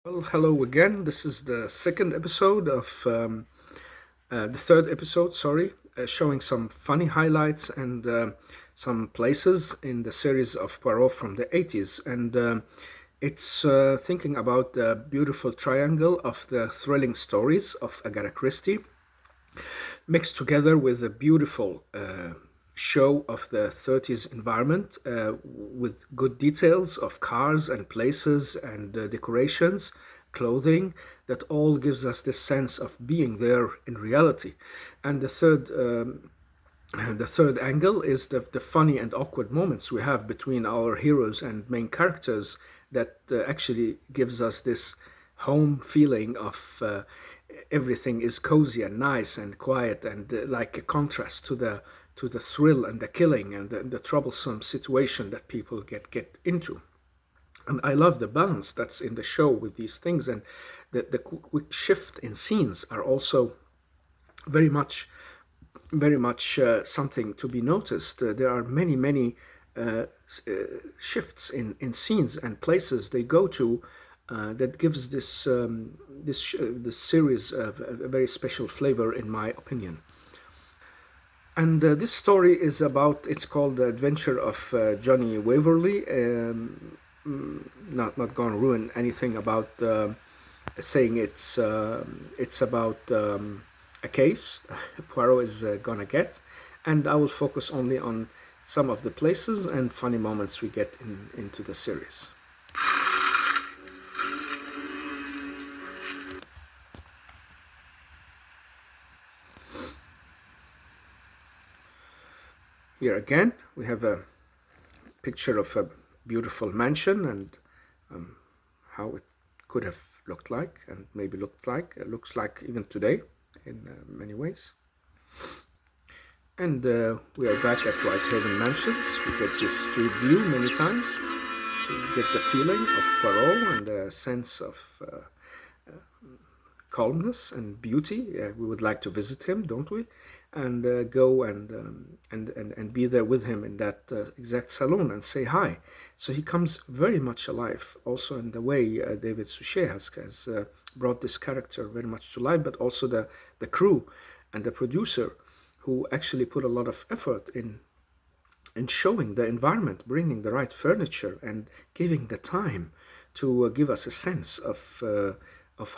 Well, hello again. This is the second episode of the third episode, sorry, showing some funny highlights and some places in the series of Poirot from the 80s. And it's thinking about the beautiful triangle of the thrilling stories of Agatha Christie mixed together with a beautiful show of the 30s environment with good details of cars and places and decorations, clothing, that all gives us this sense of being there in reality. And the third angle is the funny and awkward moments we have between our heroes and main characters that actually gives us this home feeling of everything is cozy and nice and quiet and like a contrast to the thrill and the killing and the troublesome situation that people get into. And I love the balance that's in the show with these things, and the quick shift in scenes are also very much something to be noticed. There are many shifts in scenes and places they go to that gives this series a very special flavor, in my opinion. And this story is about. It's called The Adventure of Johnny Waverly. Not going to ruin anything about saying it's about a case Poirot is gonna get, and I will focus only on some of the places and funny moments we get into the series. Here again, we have a picture of a beautiful mansion and how it could have looked like, and maybe looks like even today in many ways. And we are back at Whitehaven Mansions. We get this street view many times. So you get the feeling of Poirot and a sense of calmness and beauty. We would like to visit him, don't we? And go and be there with him in that exact salon and say hi. So he comes very much alive, also in the way David Suchet has brought this character very much to life, but also the crew and the producer who actually put a lot of effort in showing the environment, bringing the right furniture, and giving the time to give us a sense of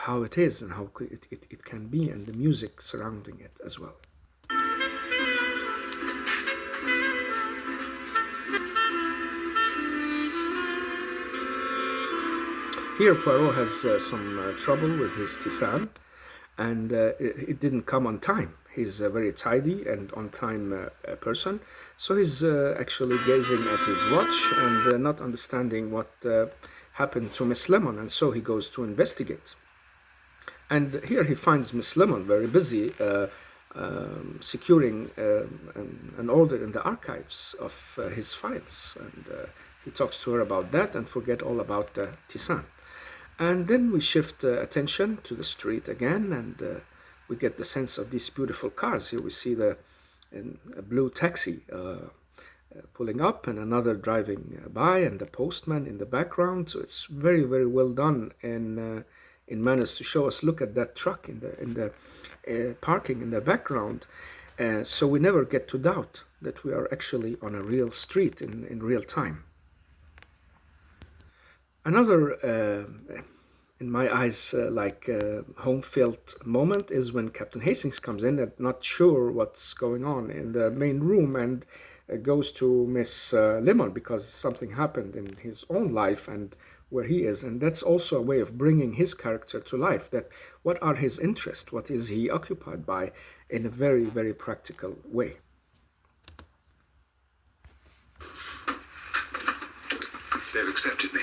how it is and how it can be, and the music surrounding it as well. Here, Poirot has some trouble with his tisane, and it didn't come on time. He's a very tidy and on time person, so he's actually gazing at his watch and not understanding what happened to Miss Lemon, and so he goes to investigate. And here he finds Miss Lemon very busy securing an order in the archives of his files, and he talks to her about that and forget all about the tisane. And then we shift attention to the street again, and we get the sense of these beautiful cars. Here we see a blue taxi pulling up, and another driving by, and the postman in the background. So it's very well done in manners to show us. Look at that truck in the parking in the background. So we never get to doubt that we are actually on a real street in real time. Another, in my eyes, home felt moment is when Captain Hastings comes in and not sure what's going on in the main room, and goes to Miss Lemon because something happened in his own life and where he is. And that's also a way of bringing his character to life, that what are his interests, what is he occupied by, in a very practical way. They've accepted me.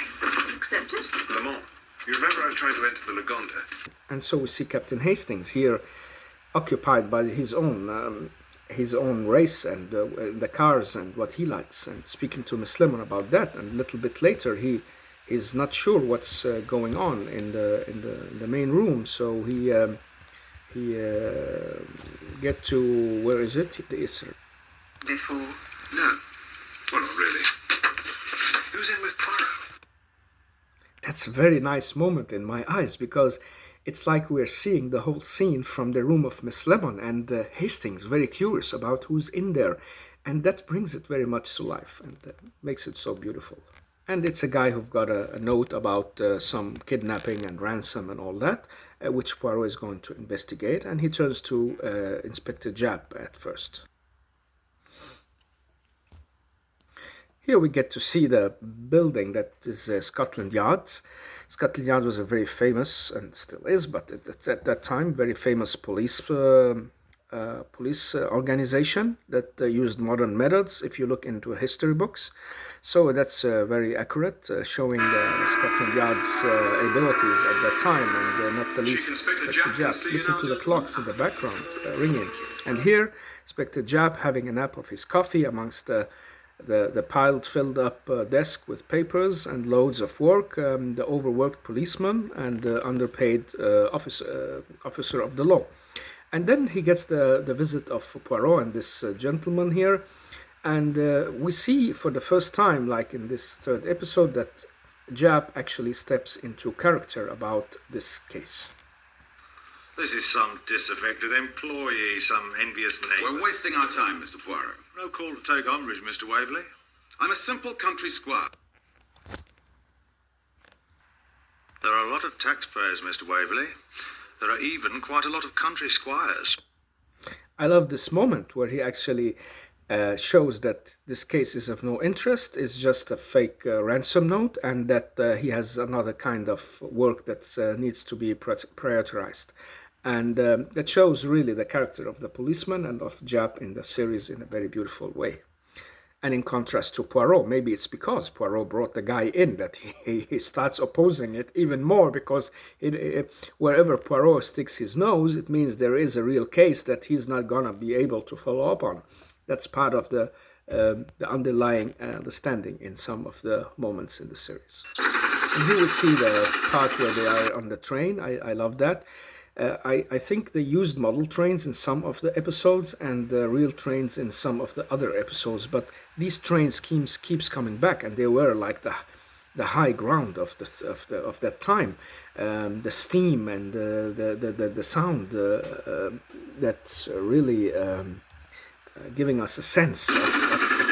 Accepted? Lamont, you remember I was trying to enter the Lagonda? And so we see Captain Hastings here occupied by his own race and the cars and what he likes, and speaking to Miss Lemon about that. And a little bit later, he is not sure what's going on in the main room, so he get to, where is it? It's Before. No. Well, not really. Who's in with Poirot? That's a very nice moment in my eyes because it's like we're seeing the whole scene from the room of Miss Lemon and Hastings, very curious about who's in there. And that brings it very much to life and makes it so beautiful. And it's a guy who've got a note about some kidnapping and ransom and all that, which Poirot is going to investigate. And he turns to Inspector Japp at first. Here we get to see the building that is Scotland Yard. Scotland Yard was a very famous, and still is, but at that time, very famous police organization that used modern methods if you look into history books. So that's very accurate, showing Scotland Yard's abilities at that time, and not the least Inspector Japp. Listen to the clocks in the background ringing. And here, Inspector Japp having a nap of his coffee amongst the piled, filled up desk with papers and loads of work, the overworked policeman and the underpaid officer of the law. And then he gets the visit of Poirot and this gentleman here. And we see for the first time, like in this third episode, that Japp actually steps into character about this case. This is some disaffected employee, some envious neighbour. We're wasting our time, Mr. Poirot. No call to take umbrage, Mr. Waverley. I'm a simple country squire. There are a lot of taxpayers, Mr. Waverley. There are even quite a lot of country squires. I love this moment where he actually shows that this case is of no interest, it's just a fake ransom note, and that he has another kind of work that needs to be prioritized. And that shows really the character of the policeman and of Japp in the series in a very beautiful way. And in contrast to Poirot, maybe it's because Poirot brought the guy in that he starts opposing it even more, because wherever Poirot sticks his nose, it means there is a real case that he's not going to be able to follow up on. That's part of the underlying understanding in some of the moments in the series. And here we see the part where they are on the train. I love that. I think they used model trains in some of the episodes and real trains in some of the other episodes, but these trains keeps coming back, and they were like the high ground of that time. The steam and the sound that's really giving us a sense of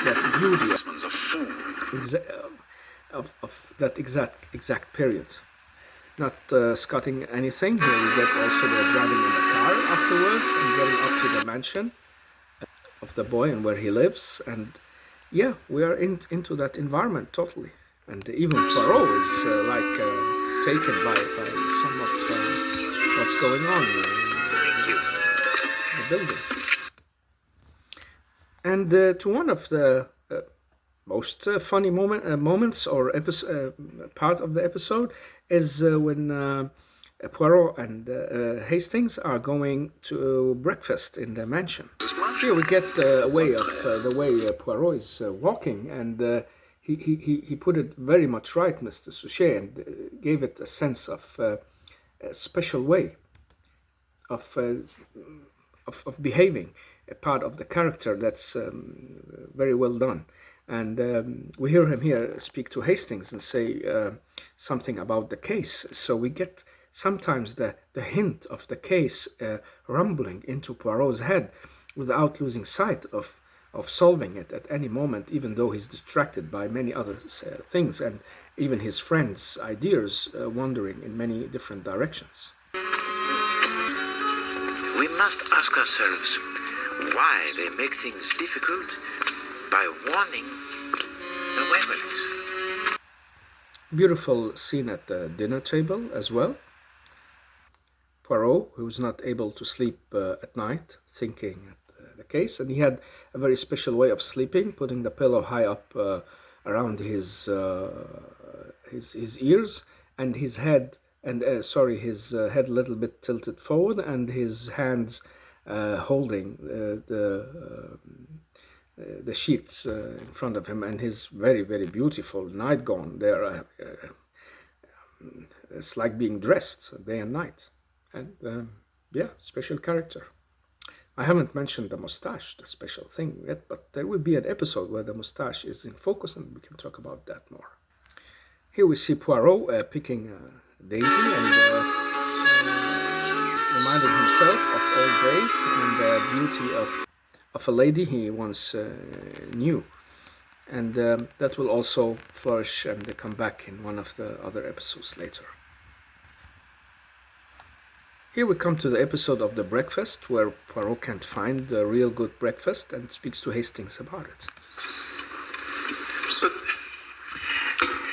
that beauty of that exact period. Not scotting anything. Here we get also the driving in the car afterwards and getting up to the mansion of the boy and where he lives. And yeah, we are into that environment totally. And even Poirot is taken by some of what's going on in the building. And to one of the most funny moments or part of the episode is when Poirot and Hastings are going to breakfast in the mansion. Here we get a way of the way Poirot is walking, and he put it very much right, Mr. Suchet, and gave it a sense of a special way of behaving, a part of the character that's very well done. And we hear him here speak to Hastings and say something about the case. So we get sometimes the hint of the case rumbling into Poirot's head without losing sight of solving it at any moment, even though he's distracted by many other things and even his friends' ideas wandering in many different directions. We must ask ourselves why they make things difficult by warning the Waverleys. Beautiful scene at the dinner table as well. Poirot, who's not able to sleep at night, thinking the case, and he had a very special way of sleeping, putting the pillow high up around his ears, and his head, and his head a little bit tilted forward, and his hands holding the sheets in front of him, and his very, very beautiful nightgown there. It's like being dressed day and night. And yeah, special character. I haven't mentioned the mustache, the special thing yet, but there will be an episode where the mustache is in focus, and we can talk about that more. Here we see Poirot picking Daisy and reminding himself of old days and the beauty of a lady he once knew. And that will also flourish and come back in one of the other episodes later. Here we come to the episode of the breakfast, where Poirot can't find a real good breakfast and speaks to Hastings about it. But,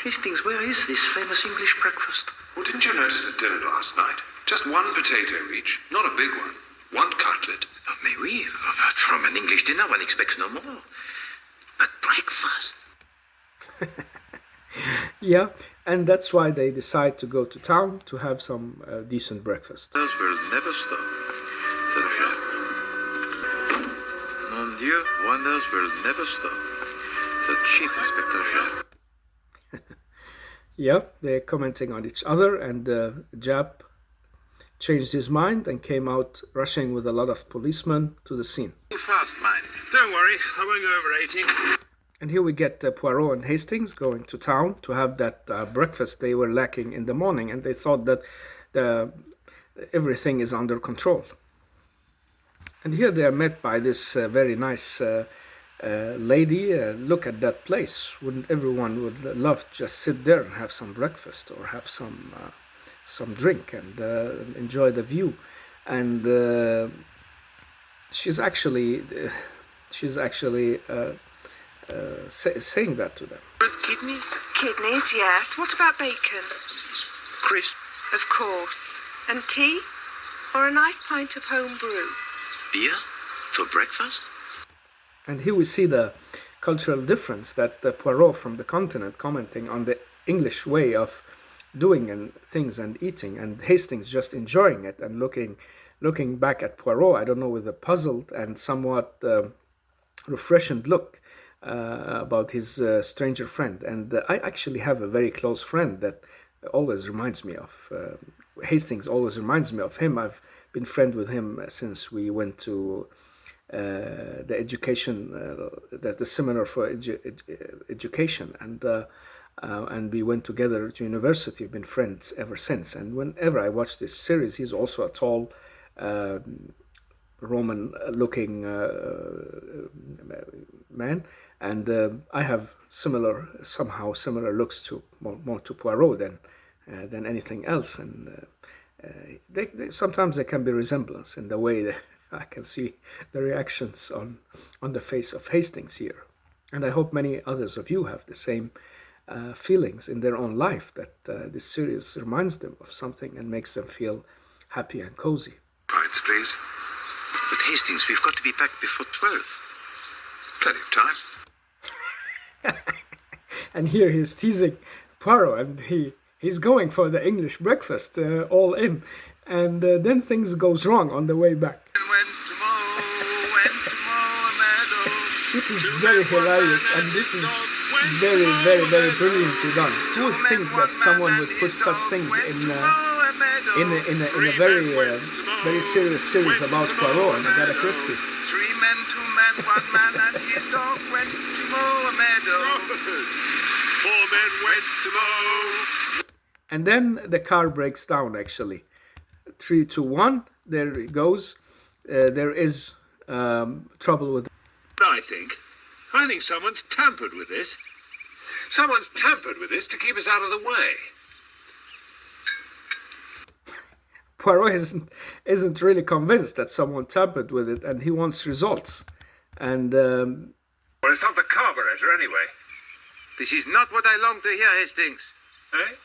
Hastings, where is this famous English breakfast? Well, didn't you notice at dinner last night? Just one potato each, not a big one. One cutlet. Oh, mais oui, but from an English dinner one expects no more. But breakfast? Yeah, and that's why they decide to go to town to have some decent breakfast. Will never stop, said Jacques. Mon Dieu, wonders will never stop, said Chief Inspector Jacques. Yeah, they're commenting on each other, and Jap changed his mind and came out rushing with a lot of policemen to the scene. Too fast, mind. Don't worry, I won't go over 80. And here we get Poirot and Hastings going to town to have that breakfast they were lacking in the morning, and they thought that everything is under control. And here they are met by this very nice lady. Look at that place. Wouldn't everyone would love to just sit there and have some breakfast or have some drink and enjoy the view? And she's actually saying that to them. With kidneys? Kidneys, yes. What about bacon? Crisp? Of course. And tea? Or a nice pint of home brew? Beer? For breakfast? And here we see the cultural difference, that Poirot from the continent commenting on the English way of doing and things and eating, and Hastings just enjoying it and looking back at Poirot, I don't know, with a puzzled and somewhat refreshed look about his stranger friend. And I actually have a very close friend that always reminds me of Hastings. Always reminds me of him. I've been friend with him since we went to the education, the seminar for education, and we went together to university. We've been friends ever since. And whenever I watch this series, he's also a tall Roman-looking man, and I have similar looks to more to Poirot than anything else, and they sometimes there can be resemblance in the way that I can see the reactions on the face of Hastings here, and I hope many others of you have the same feelings in their own life, that this series reminds them of something and makes them feel happy and cozy. Pints, please. But Hastings, we've got to be back before 12. Plenty of time. And here he's teasing Poirot, and he's going for the English breakfast all in, and then things goes wrong on the way back. This is very hilarious, and this is very, very, very brilliantly done. Who would think that someone would put such things in a very serious series about Poirot and Agatha Christie? 3 men, 2 men, 1 man and his dog went to mow a meadow. 4 men went to mow. And then the car breaks down, actually. 3, 2, 1, there it goes. There is trouble with... I think someone's tampered with this. Someone's tampered with this to keep us out of the way. Poirot isn't really convinced that someone tampered with it, and he wants results. And Well, it's not the carburetor anyway. This is not what I long to hear, Hastings. Eh?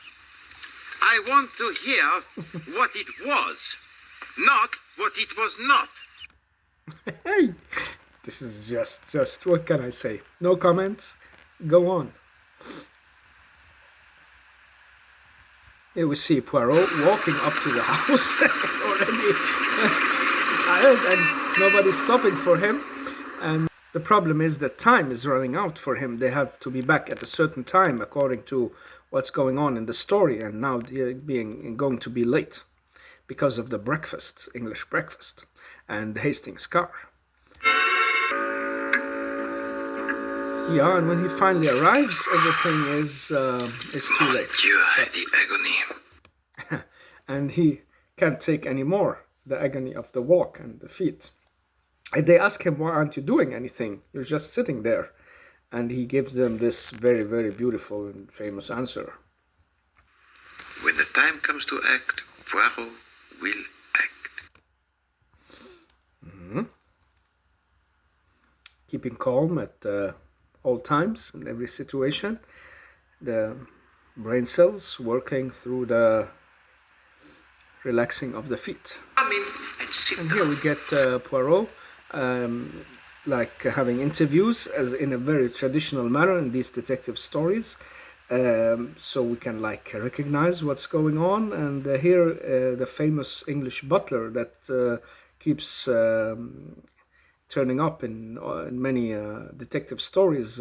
I want to hear what it was, not what it was not. hey, this is just what can I say? No comments. Go on. Here we see Poirot walking up to the house, already tired, and nobody's stopping for him. And the problem is that time is running out for him. They have to be back at a certain time according to what's going on in the story, and now they're going to be late because of the breakfast, English breakfast, and Hastings' car. Yeah, and when he finally arrives, everything is too late. Dieu, the agony. And he can't take any more the agony of the walk and the feet. And they ask him, "Why aren't you doing anything? You're just sitting there." And he gives them this very, very beautiful and famous answer. When the time comes to act, Poirot will act. Keeping calm at all times in every situation. The brain cells working through the relaxing of the feet. Come in and sit And down. here we get Poirot like having interviews as in a very traditional manner in these detective stories. So we can like recognize what's going on. And here the famous English butler that keeps turning up in many detective stories.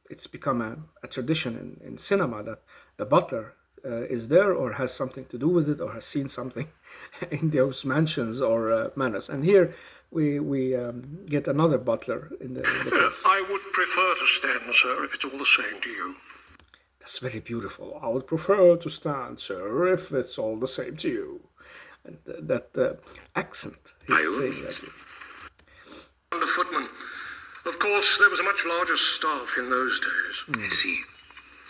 It's become a tradition in cinema that the butler is there or has something to do with it or has seen something in those mansions or manors. And here we get another butler in the case. I would prefer to stand, sir, if it's all the same to you. That's very beautiful. I would prefer to stand, sir, if it's all the same to you. And that accent he's saying that. And a footman. Of course, there was a much larger staff in those days. I see.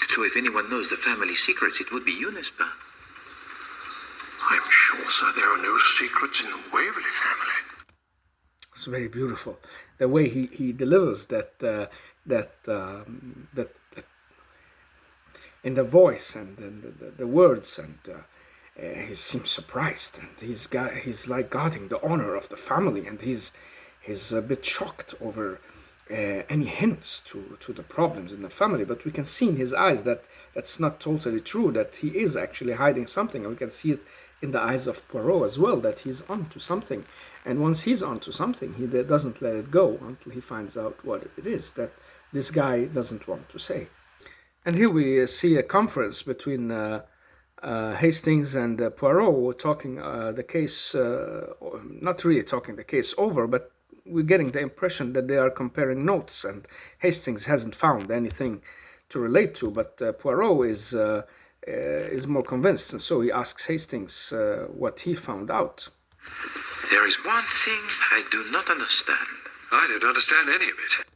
So if anyone knows the family secrets, it would be you, n'est-ce pas? I'm sure, sir, there are no secrets in the Waverley family. It's very beautiful. The way he delivers that in the voice and the words, and he seems surprised, and he's like guarding the honor of the family, and he's a bit shocked over any hints to the problems in the family. But we can see in his eyes that that's not totally true, that he is actually hiding something, and we can see it in the eyes of Poirot as well, that he's onto something. And once he's onto something, he doesn't let it go until he finds out what it is that this guy doesn't want to say. And here we see a conference between Hastings and Poirot talking the case, not really talking the case over, but we're getting the impression that they are comparing notes, and Hastings hasn't found anything to relate to, but Poirot is more convinced, and so he asks Hastings what he found out. There is one thing I do not understand. I don't understand any of it.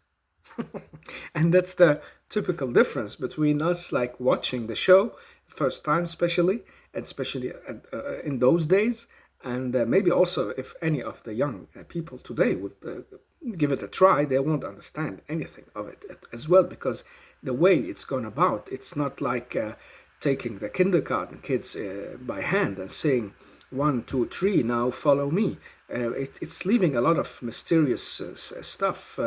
And that's the typical difference between us, like watching the show first time, especially in those days, and maybe also if any of the young people today would give it a try, they won't understand anything of it as well, because the way it's gone about, it's not like taking the kindergarten kids by hand and saying 1, 2, 3, now follow me. It's leaving a lot of mysterious stuff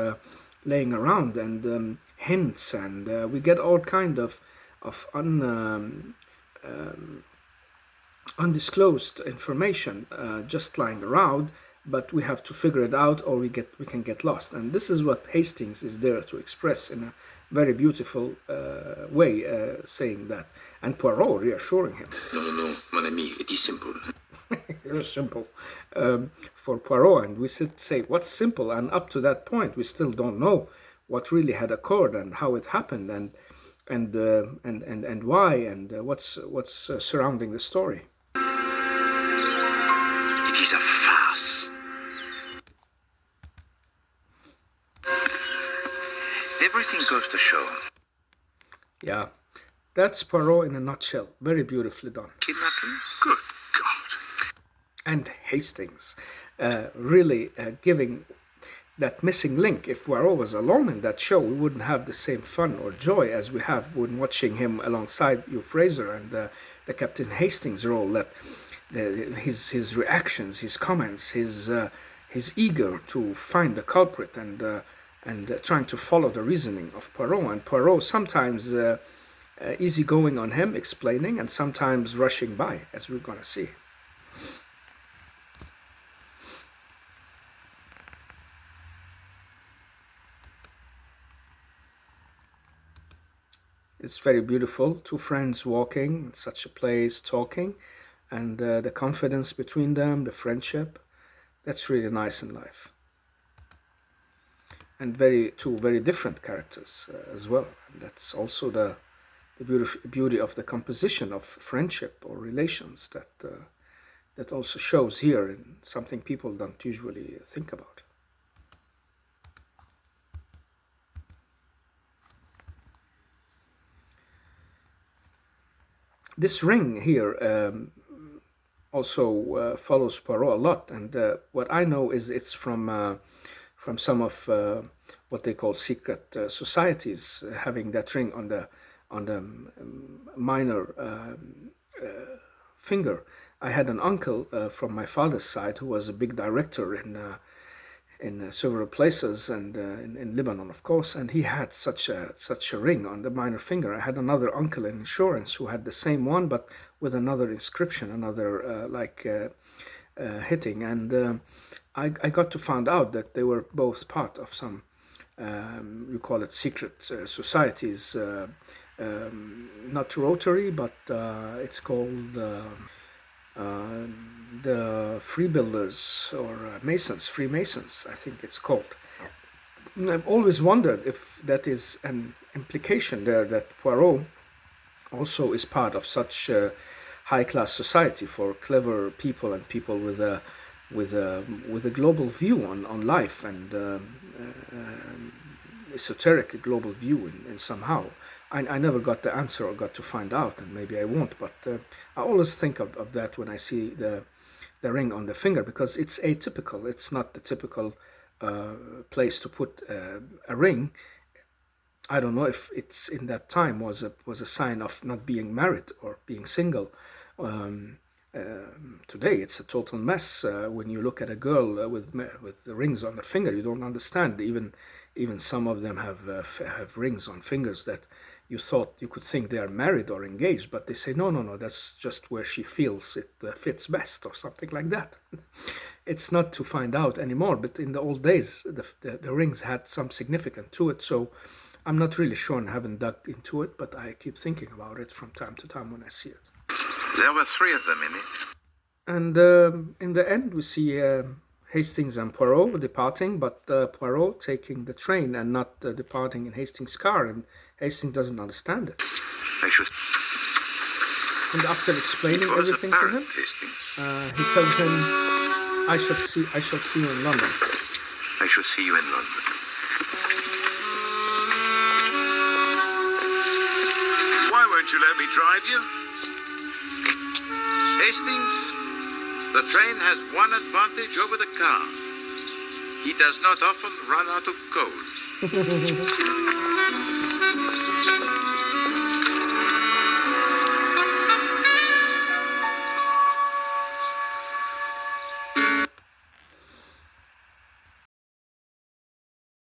laying around, and hints, and we get all kind of undisclosed information just lying around, but we have to figure it out, or we can get lost. And this is what Hastings is there to express in a very beautiful way, saying that, and Poirot reassuring him. Non, mon ami, it is simple. Very simple for Poirot, and we say what's simple, and up to that point we still don't know what really had occurred and how it happened, and why, and what's surrounding the story. It is a farce. Everything goes to show. Yeah, that's Poirot in a nutshell. Very beautifully done. Kidnapping? Good God. And Hastings really giving that missing link. If Poirot was alone in that show, we wouldn't have the same fun or joy as we have when watching him alongside Hugh Fraser and the Captain Hastings role. That his reactions, his comments, his eager to find the culprit, and trying to follow the reasoning of Poirot. And Poirot sometimes easygoing on him, explaining, and sometimes rushing by, as we're gonna see. It's very beautiful. Two friends walking in such a place, talking, and the confidence between them, the friendship. That's really nice in life. and two very different characters as well. And that's also the beauty of the composition of friendship or relations that also shows here in something people don't usually think about. This ring here also follows Poirot a lot, and what I know is it's from some of what they call secret societies having that ring on the minor finger. I had an uncle from my father's side who was a big director in several places, and in Lebanon, of course, and he had such a ring on the minor finger. I had another uncle in insurance who had the same one, but with another inscription, another hitting, and I got to find out that they were both part of some, you call it secret societies, not Rotary, but it's called the Freebuilders or Masons, Freemasons, I think it's called. And I've always wondered if that is an implication there, that Poirot also is part of such high-class society for clever people and people with a global view on life, and esoteric global view in somehow. I never got the answer or got to find out, and maybe I won't, but I always think of that when I see the ring on the finger, because it's atypical. It's not the typical place to put a ring. I don't know if it's in that time was a sign of not being married or being single. Today it's a total mess. When you look at a girl with the rings on the finger, you don't understand. Even some of them have rings on fingers that you could think they are married or engaged, but they say no, that's just where she feels it fits best or something like that. It's not to find out anymore, but in the old days the rings had some significance to it, so I'm not really sure and haven't dug into it, but I keep thinking about it from time to time when I see it. There were 3 of them in it. And in the end we see Hastings and Poirot departing, but Poirot taking the train and not departing in Hastings' car, and Hastings doesn't understand it. I should... And after explaining everything to him, he tells him, I shall see you in London. I shall see you in London. Why won't you let me drive you? Hastings, the train has one advantage over the car. He does not often run out of coal.